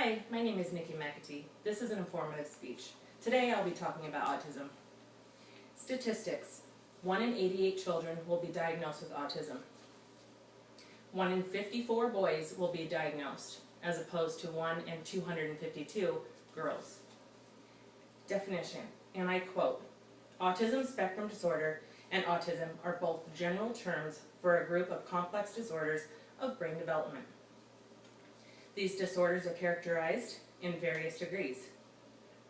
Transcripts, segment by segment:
Hi, my name is Nikki McAtee. This is an informative speech. Today I'll be talking about autism. Statistics. 1 in 88 children will be diagnosed with autism. 1 in 54 boys will be diagnosed, as opposed to 1 in 252 girls. Definition, and I quote, "Autism spectrum disorder and autism are both general terms for a group of complex disorders of brain development. These disorders are characterized in various degrees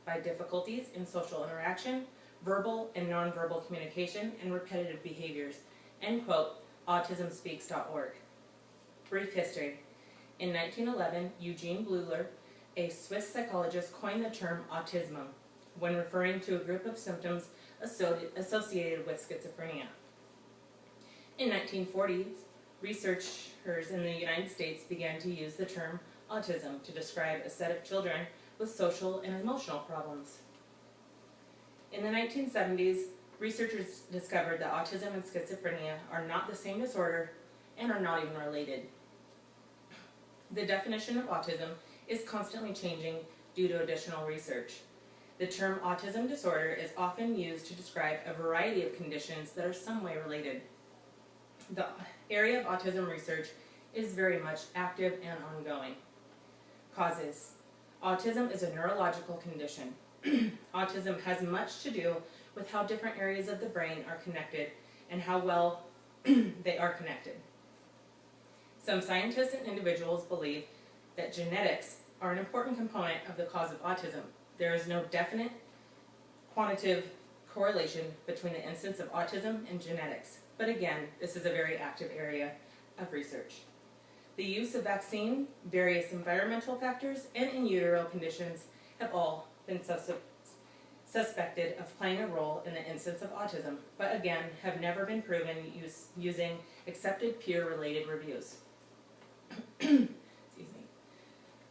by difficulties in social interaction, verbal and nonverbal communication, and repetitive behaviors." End quote, autismspeaks.org. Brief history. In 1911, Eugene Bleuler, a Swiss psychologist, coined the term autism when referring to a group of symptoms associated with schizophrenia. In 1940s, researchers in the United States began to use the term autism to describe a set of children with social and emotional problems. In the 1970s, researchers discovered that autism and schizophrenia are not the same disorder and are not even related. The definition of autism is constantly changing due to additional research. The term autism disorder is often used to describe a variety of conditions that are some way related. The area of autism research is very much active and ongoing. Causes. Autism is a neurological condition. Autism has much to do with how different areas of the brain are connected and how well they are connected. Some scientists and individuals believe that genetics are an important component of the cause of autism. There is no definite quantitative correlation between the incidence of autism and genetics, but again, this is a very active area of research. The use of vaccine, various environmental factors, and in utero conditions have all been suspected of playing a role in the incidence of autism, but again, have never been proven using accepted peer-related reviews. Excuse me.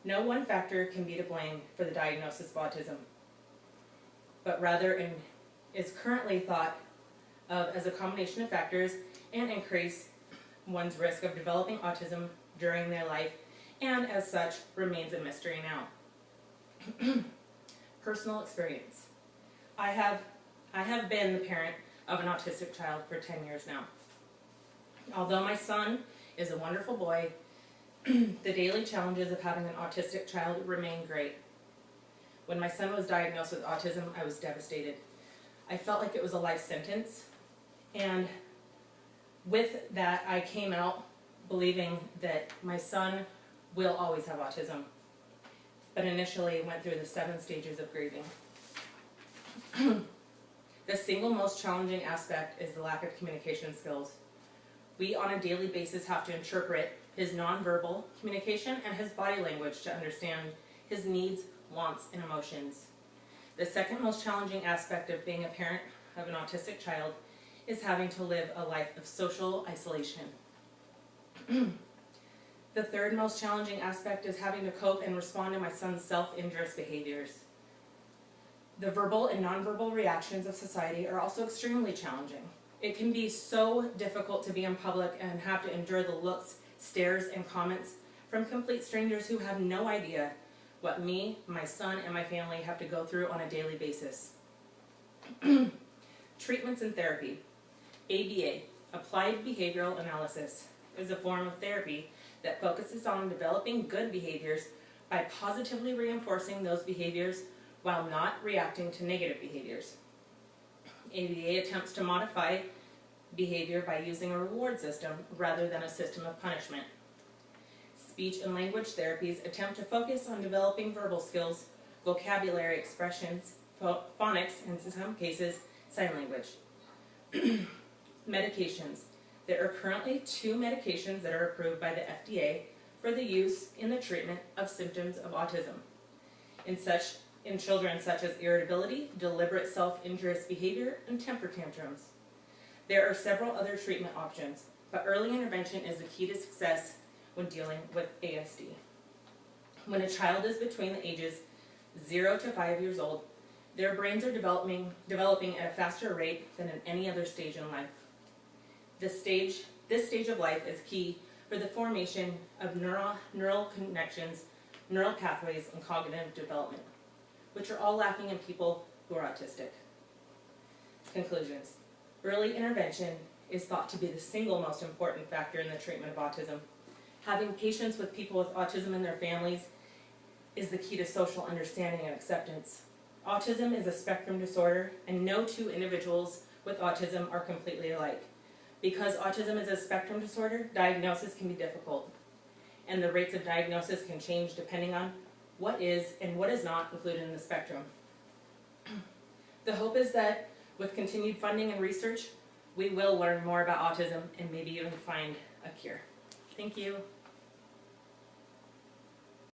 No one factor can be to blame for the diagnosis of autism, but rather is currently thought of as a combination of factors and increase one's risk of developing autism during their life, and as such remains a mystery now. Personal experience. I have been the parent of an autistic child for 10 years now. Although my son is a wonderful boy, the daily challenges of having an autistic child remain great. When my son was diagnosed with autism, I was devastated. I felt like it was a life sentence, and with that I came out believing that my son will always have autism, but initially went through the 7 stages of grieving. The single most challenging aspect is the lack of communication skills. We on a daily basis have to interpret his nonverbal communication and his body language to understand his needs, wants, and emotions. The second most challenging aspect of being a parent of an autistic child is having to live a life of social isolation. The third most challenging aspect is having to cope and respond to my son's self-injurious behaviors. The verbal and nonverbal reactions of society are also extremely challenging. It can be so difficult to be in public and have to endure the looks, stares, and comments from complete strangers who have no idea what me, my son, and my family have to go through on a daily basis. Treatments and therapy. ABA, Applied Behavioral Analysis, is a form of therapy that focuses on developing good behaviors by positively reinforcing those behaviors while not reacting to negative behaviors. ABA attempts to modify behavior by using a reward system rather than a system of punishment. Speech and language therapies attempt to focus on developing verbal skills, vocabulary expressions, phonics, and in some cases, sign language. Medications. There are currently 2 medications that are approved by the FDA for the use in the treatment of symptoms of autism. In children such as irritability, deliberate self-injurious behavior, and temper tantrums. There are several other treatment options, but early intervention is the key to success when dealing with ASD. When a child is between the ages 0 to 5 years old, their brains are developing at a faster rate than in any other stage in life. This stage of life is key for the formation of neural connections neural pathways, and cognitive development, which are all lacking in people who are autistic. Conclusions. Early intervention is thought to be the single most important factor in the treatment of autism. Having patience with people with autism and their families is the key to social understanding and acceptance. Autism is a spectrum disorder, and no two individuals with autism are completely alike. Because autism is a spectrum disorder, diagnosis can be difficult, and the rates of diagnosis can change depending on what is and what is not included in the spectrum. The hope is that with continued funding and research, we will learn more about autism and maybe even find a cure. Thank you.